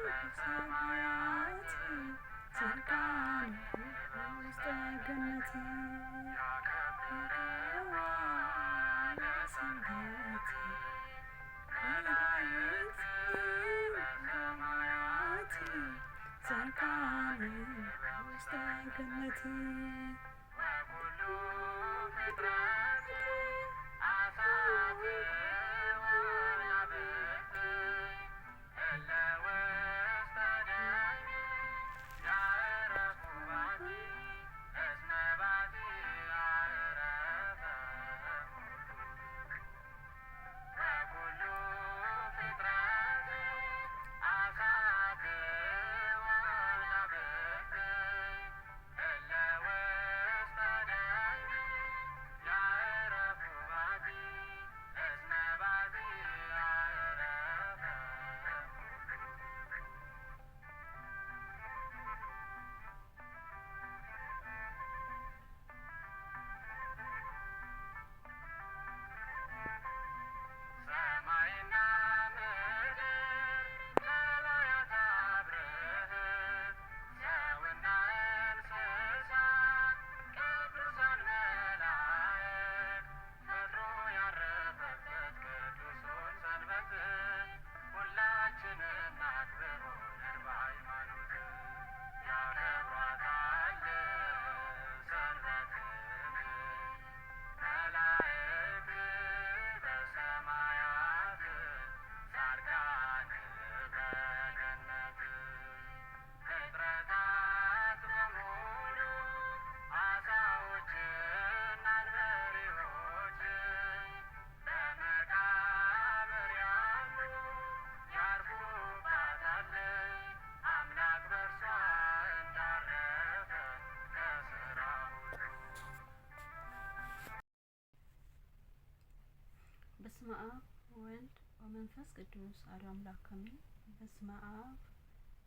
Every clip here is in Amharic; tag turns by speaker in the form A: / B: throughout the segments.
A: በሰማያት ጻድቃን ውስተ ገነት ያከብሩሃል ለሰንበት መላእክት በሰማያት ጻድቃን ውስተ ገነት ወኩሉ ፍጥረት አሳት ወመላእክት እለ ውስተ ደይን ያዕረፉ ባቲ እስመ ባቲ አዕረፈ ወኩሉ ፍጥረት አሳት ወመላእክት እለ ውስተ ደይን ያዕረፉ ባቲ እስመ ባቲ አዕረፈ ሰማይና ምድር መላእክት አብርህት ሰውና እንስሳ ቅዱሳን መላእክት ፈጥሮ ያረፈበት ቅዱሱን ሰንበት ሁላችንን አክብሮን በሃይማኖት ያከብሯታል ሰንበትን መላእክት በሰማያት ጻድቃን በገነት ፍጥረታት በሙሉ ዓሣዎችና አንበሪዎች በመቃብር ያሉ ያርፉባታል አምላክ በእርሷ እንዳረፈ ከሥራው ሁሉ። በስመ አብ ወወልድ ወመንፈስ ቅዱስ አሐዱ አምላክ አሜን። በስመ አብ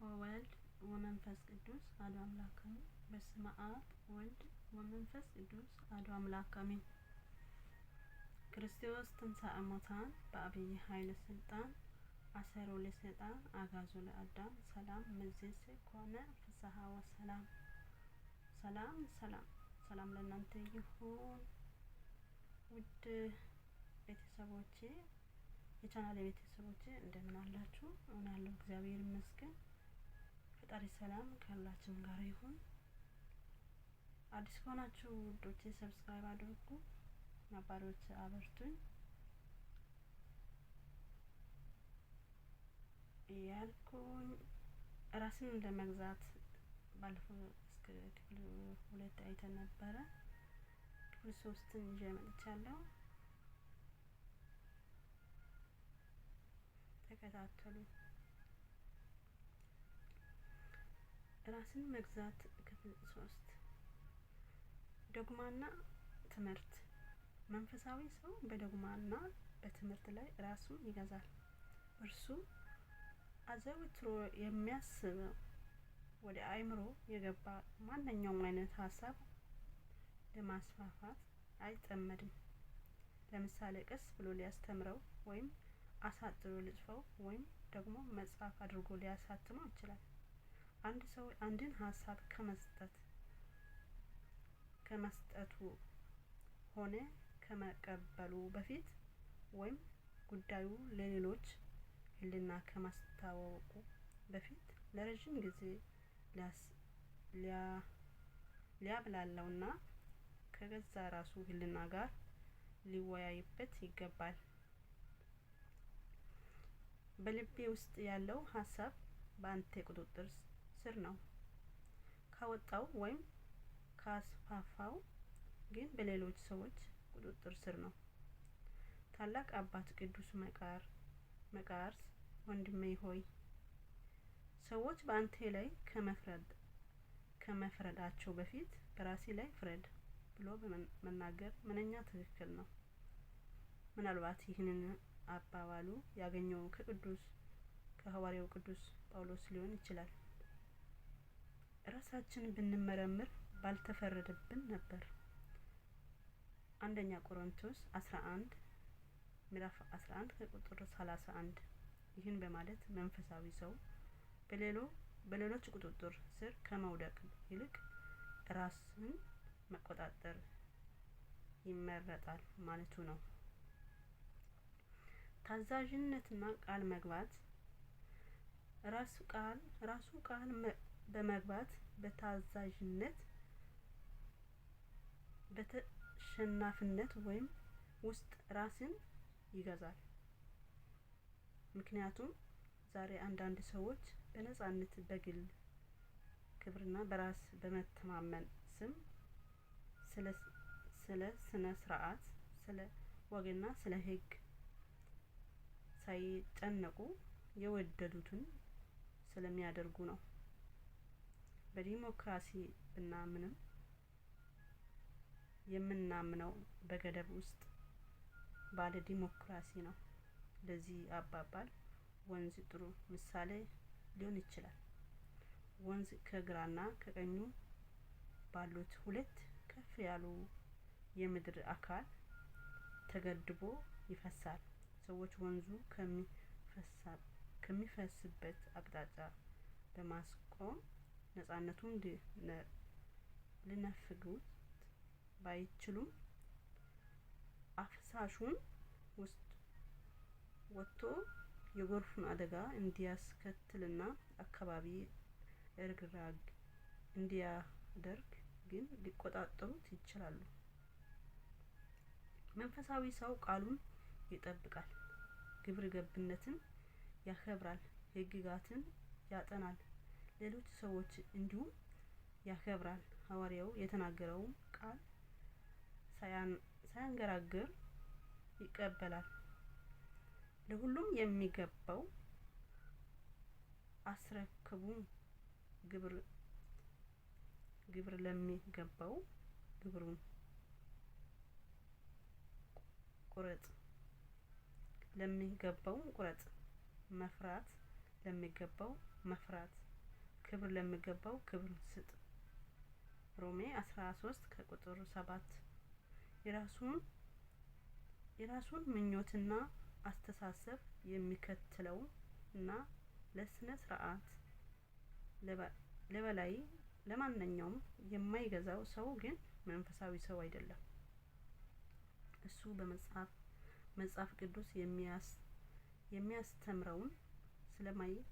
A: ወወልድ ወመንፈስ ቅዱስ አሐዱ አምላክ አሜን። በስመ አብ ወወልድ ወመንፈስ ቅዱስ አሐዱ አምላክ አሜን። ክርስቶስ ትንሣኤ እሙታን በዐቢይ ኃይለ ሥልጣን አሰሮ ለሰይጣን አግዓዞ ለአዳም ሰላም እምይእዜሰ ኮነ ፍስሐ ወሰላም። ሰላም ሰላም ሰላም ለእናንተ ይሁን ውድ ቤተሰቦቼ የቻናሌ ቤተሰቦቼ እንደምን አላችሁ? እሆናለሁ እግዚአብሔር ይመስገን። ፈጣሪ ሰላም ከሁላችን ጋር ይሁን። አዲስ ከሆናችሁ ውዶቼ ሰብስክራይብ አድርጉ፣ ነባሮች አበርቱኝ እያልኩኝ ራስን እንደመግዛት ባለፈው እስከ ክፍል 2 አይተን ነበረ። ክፍል 3ን ይዤ መጥቻለሁ። ተከታተሉ። ራስን መግዛት ክፍል 3 ዶግማና ትምህርት። መንፈሳዊ ሰው በዶግማና በትምህርት ላይ ራሱን ይገዛል። እርሱ አዘውትሮ የሚያስበው ወደ አእምሮ የገባ ማንኛውም አይነት ሀሳብ ለማስፋፋት አይጠመድም። ለምሳሌ ቀስ ብሎ ሊያስተምረው ወይም አሳጥሮ ሊጽፈው ወይም ደግሞ መጽሐፍ አድርጎ ሊያሳትመው ይችላል። አንድ ሰው አንድን ሀሳብ ከመስጠቱ ሆነ ከመቀበሉ በፊት ወይም ጉዳዩ ለሌሎች ሕሊና ከማስታወቁ በፊት ለረጅም ጊዜ ሊያብላላውና ከገዛ ራሱ ሕሊና ጋር ሊወያይበት ይገባል። በልቤ ውስጥ ያለው ሀሳብ በአንተ ቁጥጥር ስር ነው። ካወጣው ወይም ካስፋፋው ግን በሌሎች ሰዎች ቁጥጥር ስር ነው። ታላቅ አባት ቅዱስ መቃርስ ወንድሜ ሆይ ሰዎች በአንተ ላይ ከመፍረዳቸው በፊት በራሴ ላይ ፍረድ ብሎ መናገር ምንኛ ትክክል ነው። ምናልባት ይህንን አባባሉ ያገኘው ከሐዋርያው ቅዱስ ጳውሎስ ሊሆን ይችላል። ራሳችንን ብንመረምር ባልተፈረደብን ነበር። አንደኛ ቆሮንቶስ 11 ምዕራፍ 11 ከቁጥር 31 ይህን በማለት መንፈሳዊ ሰው በሌሎች ቁጥጥር ስር ከመውደቅ ይልቅ ራስን መቆጣጠር ይመረጣል ማለቱ ነው። ታዛዥነትና ቃል መግባት ራሱ ቃል በመግባት በታዛዥነት በተሸናፊነት ወይም ውስጥ ራስን ይገዛል። ምክንያቱም ዛሬ አንዳንድ ሰዎች በነጻነት በግል ክብርና በራስ በመተማመን ስም ስለ ስነ ስርዓት፣ ስለ ወግና ስለ ህግ ሳይጨነቁ የወደዱትን ስለሚያደርጉ ነው። በዲሞክራሲ ብናምንም የምናምነው በገደብ ውስጥ ባለ ዲሞክራሲ ነው። ለዚህ አባባል ወንዝ ጥሩ ምሳሌ ሊሆን ይችላል። ወንዝ ከግራና ከቀኙ ባሉት ሁለት ከፍ ያሉ የምድር አካል ተገድቦ ይፈሳል። ሰዎች ወንዙ ከሚፈስበት አቅጣጫ በማስቆም ነጻነቱን ሊነፍጉት ባይችሉም አፍሳሹን ውስጥ ወጥቶ የጎርፍን አደጋ እንዲያስከትልና አካባቢ እርግራግ እንዲያደርግ ግን ሊቆጣጠሩት ይችላሉ። መንፈሳዊ ሰው ቃሉን ይጠብቃል፣ ግብረ ገብነትን ያከብራል፣ ህግጋትን ያጠናል፣ ሌሎች ሰዎች እንዲሁም ያከብራል። ሐዋርያው የተናገረውን ቃል ሳያንገራግር ይቀበላል። ለሁሉም የሚገባው አስረክቡ፣ ግብር ለሚገባው ግብሩን ቁረጥ፣ መፍራት ለሚገባው መፍራት፣ ክብር ለሚገባው ክብር ስጥ። ሮሜ 13 ከቁጥር 7 የራሱን ምኞትና አስተሳሰብ የሚከተለው እና ለስነ ስርዓት ለበላይ ለማንኛውም የማይገዛው ሰው ግን መንፈሳዊ ሰው አይደለም። እሱ መጽሐፍ ቅዱስ የሚያስተምረውን ስለማይቀበል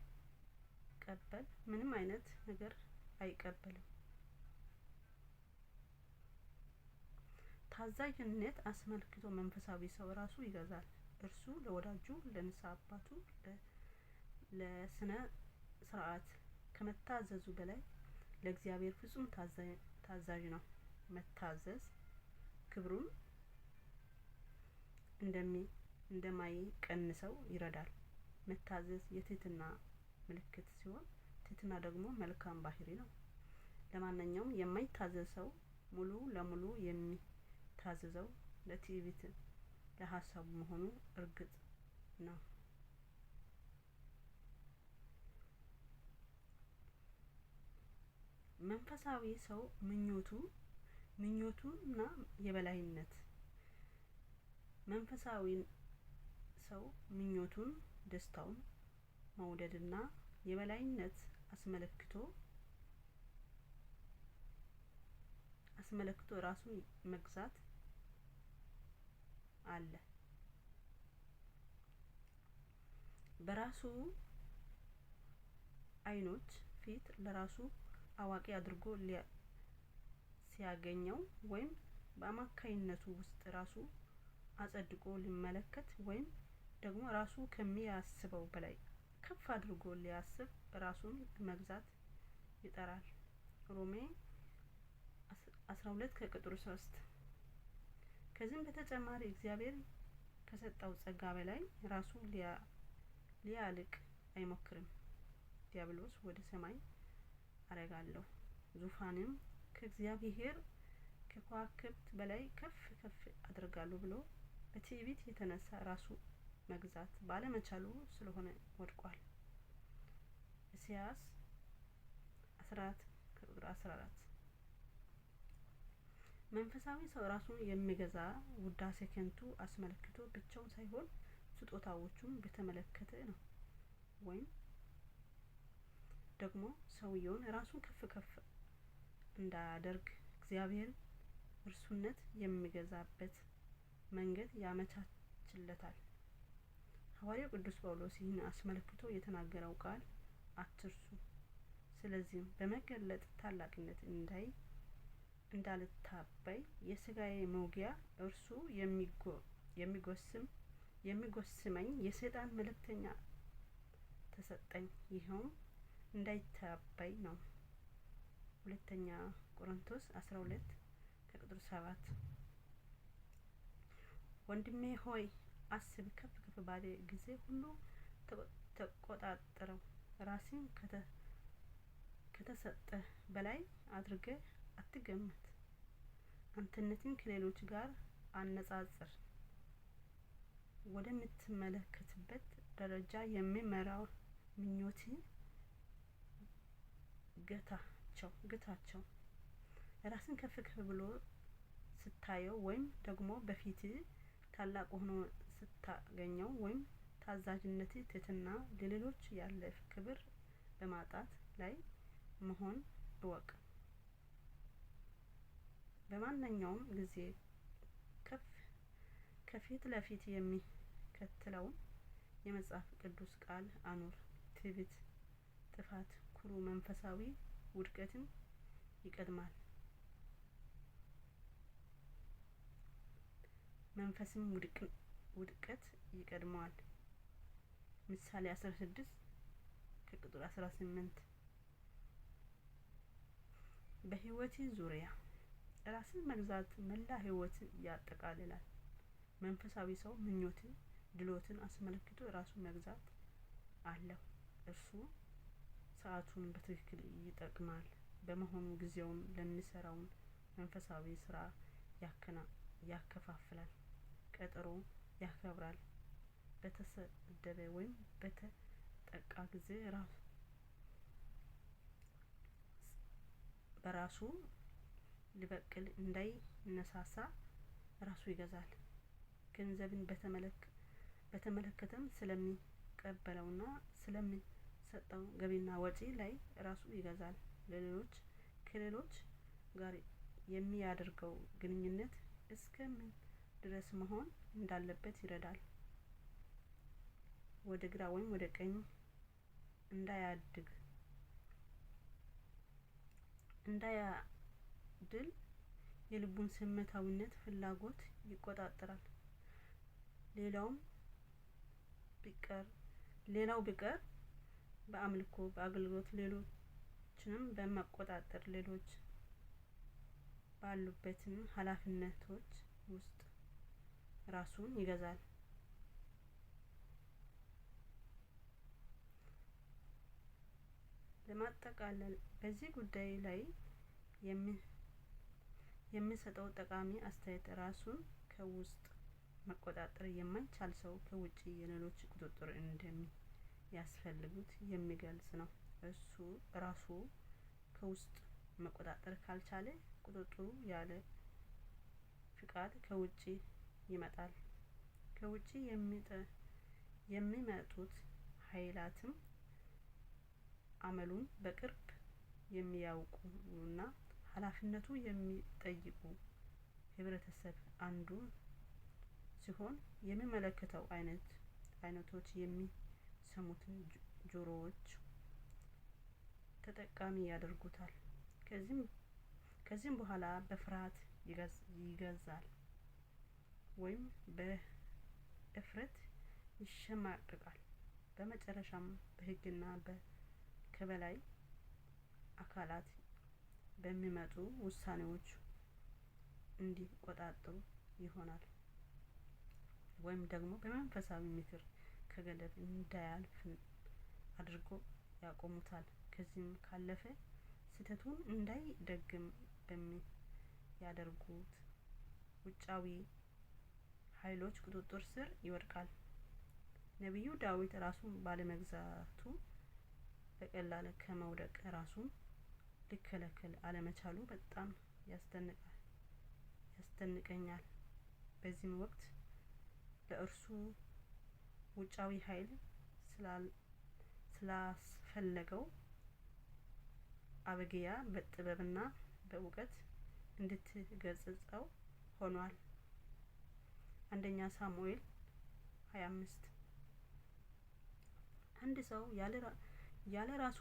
A: ምንም አይነት ነገር አይቀበልም። ታዛዥነት አስመልክቶ መንፈሳዊ ሰው ራሱ ይገዛል። እርሱ ለወዳጁ፣ ለንስሐ አባቱ፣ ለስነ ስርዓት ከመታዘዙ በላይ ለእግዚአብሔር ፍጹም ታዛዥ ነው። መታዘዝ ክብሩን እንደማይቀንሰው ይረዳል። መታዘዝ የትህትና ምልክት ሲሆን ትህትና ደግሞ መልካም ባህሪ ነው። ለማንኛውም የማይታዘዝ ሰው ሙሉ ለሙሉ የሚታዘዘው ለትዕቢት ለሀሳቡ መሆኑ እርግጥ ነው። መንፈሳዊ ሰው ምኞቱና የበላይነት መንፈሳዊ ሰው ምኞቱን፣ ደስታውን፣ መውደድና የበላይነት አስመልክቶ ራሱን መግዛት አለ። በራሱ አይኖች ፊት ለራሱ አዋቂ አድርጎ ሲያገኘው ወይም በአማካይነቱ ውስጥ ራሱ አጸድቆ ሊመለከት ወይም ደግሞ ራሱ ከሚያስበው በላይ ከፍ አድርጎ ሊያስብ ራሱን መግዛት ይጠራል። ሮሜ 12 ከቁጥር 3 ከዚህም በተጨማሪ እግዚአብሔር ከሰጠው ጸጋ በላይ ራሱን ሊያልቅ አይሞክርም። ዲያብሎስ ወደ ሰማይ አረጋለሁ ዙፋንም ከእግዚአብሔር ከከዋክብት በላይ ከፍ አደርጋለሁ ብሎ በትዕቢት የተነሳ ራሱ መግዛት ባለመቻሉ ስለሆነ ወድቋል። ኢሳይያስ 14 ከቁጥር 14 መንፈሳዊ ሰው ራሱን የሚገዛ ውዳሴ ከንቱ አስመልክቶ ብቻውን ሳይሆን ስጦታዎቹን በተመለከተ ነው። ወይም ደግሞ ሰውየውን ራሱን ከፍ እንዳያደርግ እግዚአብሔር እርሱነት የሚገዛበት መንገድ ያመቻችለታል። ሐዋርያው ቅዱስ ጳውሎስ ይህን አስመልክቶ የተናገረው ቃል አትርሱ። ስለዚህም በመገለጥ ታላቅነት እንዳልታበይ የሥጋዬ መውጊያ እርሱ የሚጎስመኝ የሰይጣን መልእክተኛ ተሰጠኝ፣ ይኸውም እንዳይታበይ ነው። ሁለተኛ ቆሮንቶስ 12:7 ወንድሜ ሆይ አስብ፣ ከፍ ባለ ጊዜ ሁሉ ተቆጣጠረው። ራስን ከተሰጠህ በላይ አድርገህ አትገምት። አንተነትን ከሌሎች ጋር አነጻጽር። ወደምትመለከትበት ደረጃ የሚመራው ምኞትህን ግታቸው። ራስን ከፍ ብሎ ስታየው ወይም ደግሞ በፊትህ ታላቅ ሆኖ ስታገኘው ወይም ታዛዥነት፣ ትህትና፣ ለሌሎች ያለ ክብር በማጣት ላይ መሆን እወቅ። በማንኛውም ጊዜ ከፊት ለፊት የሚከተለውን የመጽሐፍ ቅዱስ ቃል አኑር። ትዕቢት ጥፋት፣ ኩሩ መንፈሳዊ ውድቀትን ይቀድማል። መንፈስም ውድቀት ይቀድመዋል። ምሳሌ 16:18 በህይወት ዙሪያ ራስን መግዛት መላ ህይወትን ያጠቃልላል። መንፈሳዊ ሰው ምኞትን፣ ድሎትን አስመልክቶ ራሱን መግዛት አለው። እርሱ ሰዓቱን በትክክል ይጠቀማል። በመሆኑ ጊዜውን ለሚሰራው መንፈሳዊ ስራ ያከፋፍላል። ቀጠሮ ያከብራል። በተሰደበ ወይም በተጠቃ ጊዜ በራሱ ሊበቅል እንዳይነሳሳ ራሱ ይገዛል። ገንዘብን በተመለከተም ስለሚቀበለውና ስለሚሰጠው ገቢና ወጪ ላይ ራሱ ይገዛል። ከሌሎች ጋር የሚያደርገው ግንኙነት እስከምን ድረስ መሆን እንዳለበት ይረዳል። ወደ ግራ ወይም ወደ ቀኝ እንዳያድል የልቡን ስሜታዊነት ፍላጎት ይቆጣጠራል። ሌላው ቢቀር በአምልኮ በአገልግሎት ሌሎችንም በመቆጣጠር ሌሎች ባሉበት ኃላፊነቶች ውስጥ ራሱን ይገዛል። ለማጠቃለል በዚህ ጉዳይ ላይ የሚሰጠው ጠቃሚ አስተያየት ራሱን ከውስጥ መቆጣጠር የማይችል ሰው ከውጭ የሌሎች ቁጥጥር እንደሚያስፈልጉት የሚገልጽ ነው። እሱ ራሱ ከውስጥ መቆጣጠር ካልቻለ ቁጥጥሩ ያለ ፍቃድ ከውጭ ይመጣል። ከውጭ የሚመጡት ኃይላትም አመሉን በቅርብ የሚያውቁና ኃላፊነት የሚጠይቁ ህብረተሰብ አንዱ ሲሆን የሚመለከተው አይነቶች የሚሰሙትን ጆሮዎች ተጠቃሚ ያደርጉታል። ከዚህም በኋላ በፍርሃት ይገዛል ወይም በእፍረት ይሸማቀቃል። በመጨረሻም በህግና ከበላይ አካላት በሚመጡ ውሳኔዎች እንዲቆጣጠሩ ይሆናል። ወይም ደግሞ በመንፈሳዊ ምክር ከገደብ እንዳያልፍ አድርገው ያቆሙታል። ከዚህም ካለፈ ስህተቱን እንዳይደግም በሚያደርጉት ውጫዊ ኃይሎች ቁጥጥር ስር ይወድቃል። ነቢዩ ዳዊት ራሱን ባለመግዛቱ በቀላሉ ከመውደቅ ራሱን ሊከላከል አለመቻሉ በጣም ያስደንቀኛል። በዚህም ወቅት ለእርሱ ውጫዊ ኃይል ስላስፈለገው አበጊያ በጥበብና በእውቀት እንድትገስጸው ሆኗል። አንደኛ ሳሙኤል 25 አንድ ሰው ያለ ራሱ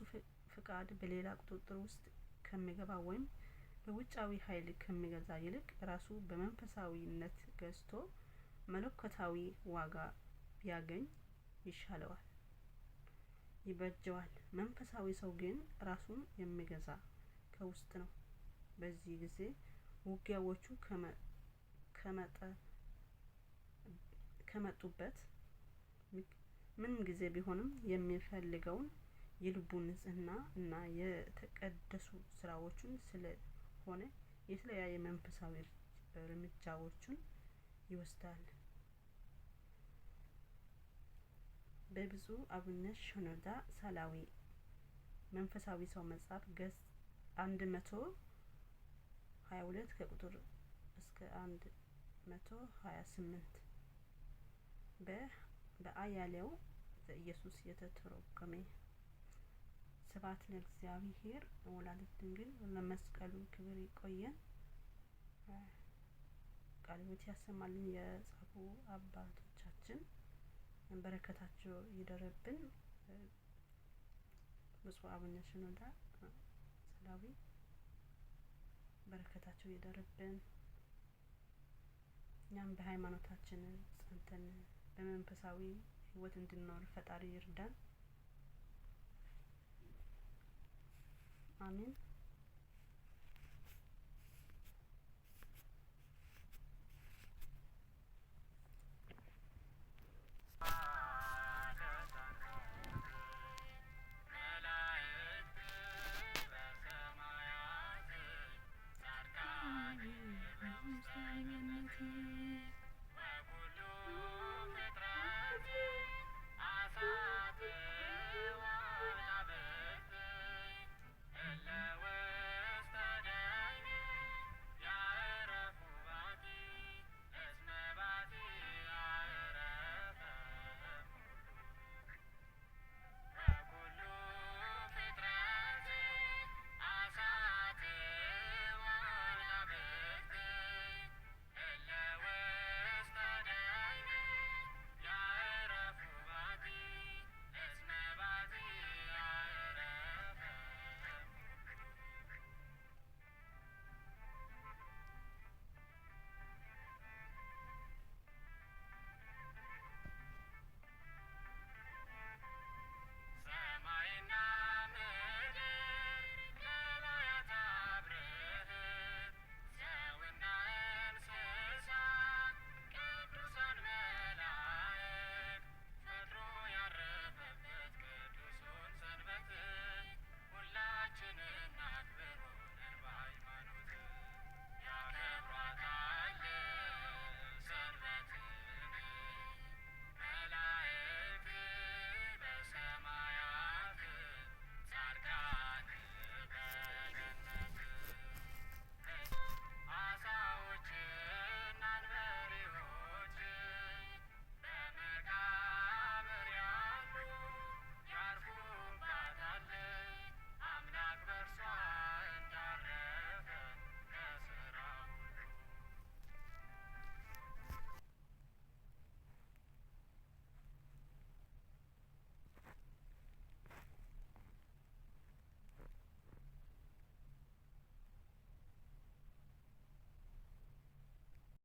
A: ፍቃድ በሌላ ቁጥጥር ውስጥ ከሚገባ ወይም በውጫዊ ኃይል ከሚገዛ ይልቅ ራሱ በመንፈሳዊነት ገዝቶ መለኮታዊ ዋጋ ቢያገኝ ይሻለዋል፣ ይበጀዋል። መንፈሳዊ ሰው ግን ራሱን የሚገዛ ከውስጥ ነው። በዚህ ጊዜ ውጊያዎቹ ከመጡበት ምን ጊዜ ቢሆንም የሚፈልገውን የልቡን ንጽህና እና የተቀደሱ ስራዎችን ስለሆነ የተለያየ መንፈሳዊ እርምጃዎችን ይወስዳል። በብፁዕ አቡነ ሽኖዳ ሳላዊ መንፈሳዊ ሰው መጽሐፍ ገጽ 122 ከቁጥር እስከ 128 በአያሌው ዘኢየሱስ የተተረጎመ። ስብሐት ለእግዚአብሔር ወለወላዲቱ ድንግል ወለመስቀሉ ክቡር። ይቆየን። ቃለ ሕይወት ያሰማልን። የጻፉ አባቶቻችን በረከታቸው ይደርብን። ብፁዕ አቡነ ሽኖዳ ሳላዊ በረከታቸው ይደርብን። እኛም በሃይማኖታችን ጸንተን በመንፈሳዊ ህይወት እንድንኖር ፈጣሪ ይርዳን። አሜን።